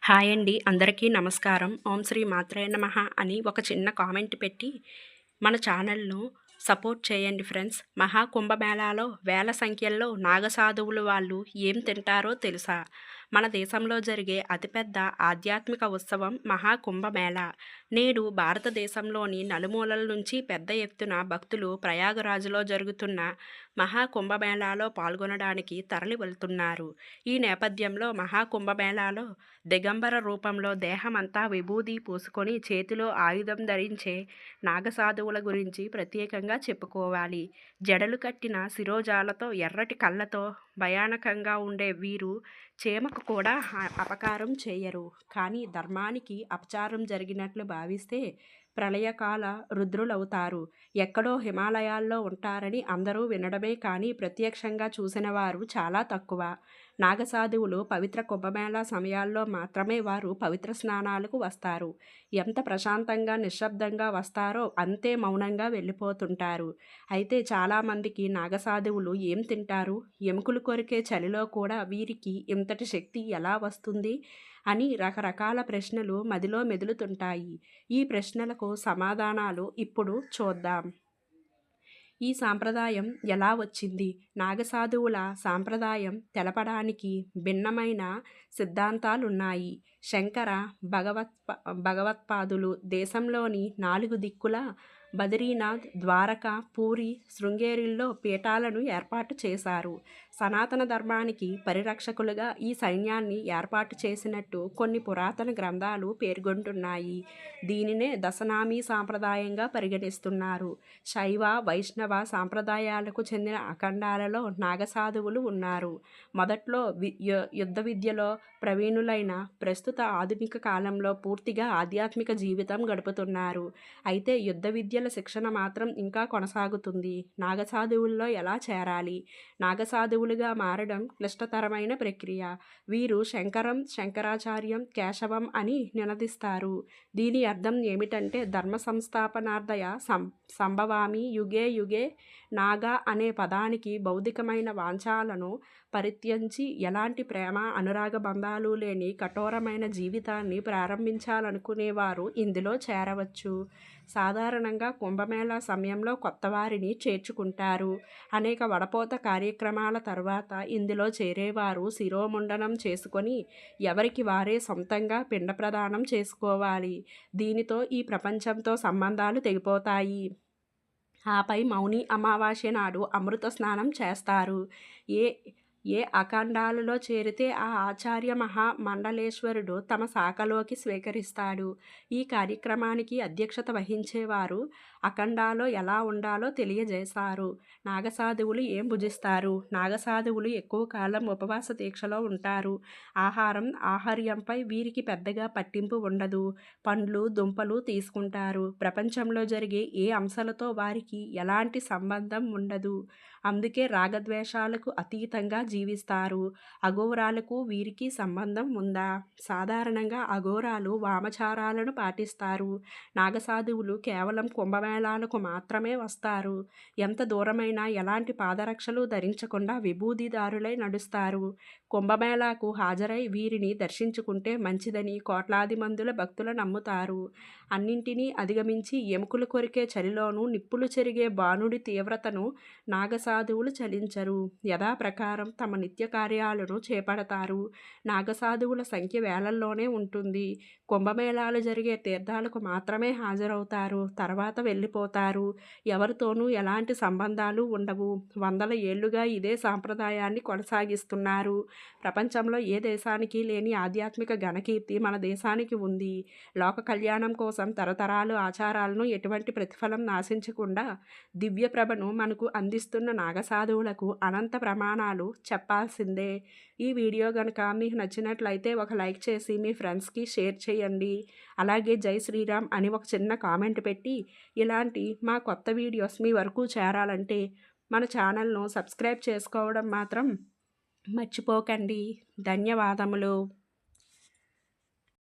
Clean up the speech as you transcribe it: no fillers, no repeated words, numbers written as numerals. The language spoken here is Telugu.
హాయ్ అండి, అందరికీ నమస్కారం. ఓం శ్రీ మాత్రే నమః అని ఒక చిన్న కామెంట్ పెట్టి మన ఛానల్ను సపోర్ట్ చేయండి ఫ్రెండ్స్. మహాకుంభమేళాలో వేల సంఖ్యల్లో నాగసాధువులు వాళ్ళు ఏం తింటారో తెలుసా? మన దేశంలో జరిగే అతిపెద్ద ఆధ్యాత్మిక ఉత్సవం మహాకుంభమేళా. నేడు భారతదేశంలోని నలుమూలల నుంచి పెద్ద ఎత్తున భక్తులు ప్రయాగరాజులో జరుగుతున్న మహాకుంభమేళాలో పాల్గొనడానికి తరలి వెళ్తున్నారు. ఈ నేపథ్యంలో మహాకుంభమేళాలో దిగంబర రూపంలో దేహమంతా విభూది పూసుకొని చేతిలో ఆయుధం ధరించే నాగసాధువుల గురించి ప్రత్యేకంగా చెప్పుకోవాలి. జడలు కట్టిన శిరోజాలతో ఎర్రటి కళ్ళతో భయానకంగా ఉండే వీరు చీమకు కూడా అపకారం చేయరు. కానీ ధర్మానికి అపచారం జరిగినట్లు భావిస్తే ప్రళయకాల రుద్రులవుతారు. ఎక్కడో హిమాలయాల్లో ఉంటారని అందరూ వినడమే కానీ ప్రత్యక్షంగా చూసిన వారు చాలా తక్కువ. నాగసాధువులు పవిత్ర కుంభమేళా సమయాల్లో మాత్రమే వారు పవిత్ర స్నానాలకు వస్తారు. ఎంత ప్రశాంతంగా నిశ్శబ్దంగా వస్తారో అంతే మౌనంగా వెళ్ళిపోతుంటారు. అయితే చాలామందికి నాగసాధువులు ఏం తింటారు, ఎముకలు కొరికే చలిలో కూడా వీరికి ఇంతటి శక్తి ఎలా వస్తుంది అని రకరకాల ప్రశ్నలు మదిలో మెదులుతుంటాయి. ఈ ప్రశ్నలకు సమాధానాలు ఇప్పుడు చూద్దాం. ఈ సాంప్రదాయం ఎలా వచ్చింది? నాగసాధువుల సాంప్రదాయం తెలపడానికి భిన్నమైన సిద్ధాంతాలున్నాయి. శంకర భగవత్పాదులు దేశంలోని 4 దిక్కుల బదరీనాథ్, ద్వారకా, పూరి, శృంగేరిల్లో పీఠాలను ఏర్పాటు చేశారు. సనాతన ధర్మానికి పరిరక్షకులుగా ఈ సైన్యాన్ని ఏర్పాటు చేసినట్టు కొన్ని పురాతన గ్రంథాలు పేర్కొంటున్నాయి. దీనినే దశనామీ సాంప్రదాయంగా పరిగణిస్తున్నారు. శైవ, వైష్ణవ సాంప్రదాయాలకు చెందిన అఖండాలలో నాగసాధువులు ఉన్నారు. మొదట్లో యుద్ధ విద్యలో ప్రవీణులైన ప్రస్తుత ఆధునిక కాలంలో పూర్తిగా ఆధ్యాత్మిక జీవితం గడుపుతున్నారు. అయితే యుద్ధ విద్యల శిక్షణ మాత్రం ఇంకా కొనసాగుతుంది. నాగసాధువుల్లో ఎలా చేరాలి? నాగసాధువులుగా మారడం క్లిష్టతరమైన ప్రక్రియ. వీరు శంకరం, శంకరాచార్యం, కేశవం అని నినదిస్తారు. దీని అర్థం ఏమిటంటే ధర్మ సంస్థాపనార్థయ సంభవామి యుగే యుగే. నాగా అనే పదానికి భౌతికమైన వాంఛాలను పరిత్యజించి ఎలాంటి ప్రేమ, అనురాగ బంధాలు లేని కఠోరమైన జీవితాన్ని ప్రారంభించాలనుకునేవారు ఇందులో చేరవచ్చు. సాధారణంగా కుంభమేళా సమయంలో కొత్తవారిని చేర్చుకుంటారు. అనేక వడపోత కార్యక్రమాల తర్వాత ఇందులో చేరేవారు శిరోముండనం చేసుకొని ఎవరికి వారే సొంతంగా పిండ ప్రదానం చేసుకోవాలి. దీనితో ఈ ప్రపంచంతో సంబంధాలు తెగిపోతాయి. ఆపై మౌని అమావాస్య నాడు అమృత స్నానం చేస్తారు. ఏ ఏ అఖండాలలో చేరితే ఆ ఆచార్య మహామండలేశ్వరుడు తమ శాఖలోకి స్వీకరిస్తాడు. ఈ కార్యక్రమానికి అధ్యక్షత వహించేవారు అఖండాలో ఎలా ఉండాలో తెలియజేశారు. నాగసాధువులు ఏం భుజిస్తారు? నాగసాధువులు ఎక్కువ కాలం ఉపవాస దీక్షలో ఉంటారు. ఆహార్యంపై వీరికి పెద్దగా పట్టింపు ఉండదు. పండ్లు, దుంపలు తీసుకుంటారు. ప్రపంచంలో జరిగే ఏ అంశాలతో వారికి ఎలాంటి సంబంధం ఉండదు. అందుకే రాగద్వేషాలకు అతీతంగా జీవిస్తారు. అఘోరాలకు వీరికి సంబంధం ఉందా? సాధారణంగా అఘోరాలు వామాచారాలను పాటిస్తారు. నాగసాధువులు కేవలం కుంభమేళాలకు మాత్రమే వస్తారు. ఎంత దూరమైనా ఎలాంటి పాదరక్షలు ధరించకుండా విభూదిదారులై నడుస్తారు. కుంభమేళాకు హాజరై వీరిని దర్శించుకుంటే మంచిదని కోట్లాది మందుల భక్తులు నమ్ముతారు. అన్నింటినీ అధిగమించి ఎముకలు కొరికే చలిలోనూ నిప్పులు చెరిగే బాణుడి తీవ్రతను నాగసాధువులు చలించరు. యథాప్రకారం తమ నిత్య కార్యాలను చేపడతారు. నాగసాధువుల సంఖ్య వేలల్లోనే ఉంటుంది. కుంభమేళాలు జరిగే తీర్థాలకు మాత్రమే హాజరవుతారు. తర్వాత వెళ్ళిపోతారు. ఎవరితోనూ ఎలాంటి సంబంధాలు ఉండవు. వందల ఏళ్లుగా ఇదే సాంప్రదాయాన్ని కొనసాగిస్తున్నారు. ప్రపంచంలో ఏ దేశానికి లేని ఆధ్యాత్మిక ఘనకీర్తి మన దేశానికి ఉంది. లోక కళ్యాణం కోసం తరతరాలు ఆచారాలను ఎటువంటి ప్రతిఫలం ఆశించకుండా దివ్య ప్రభను మనకు అందిస్తున్న నాగసాధువులకు అనంత ప్రమాణాలు చెప్పాల్సిందే. ఈ వీడియో కనుక మీకు నచ్చినట్లయితే ఒక లైక్ చేసి మీ ఫ్రెండ్స్కి షేర్ చేయండి. అలాగే జై శ్రీరామ్ అని ఒక చిన్న కామెంట్ పెట్టి ఇలాంటి మా కొత్త వీడియోస్ మీ వరకు చేరాలంటే మన ఛానల్ను సబ్స్క్రైబ్ చేసుకోవడం మాత్రం మర్చిపోకండి. ధన్యవాదములు.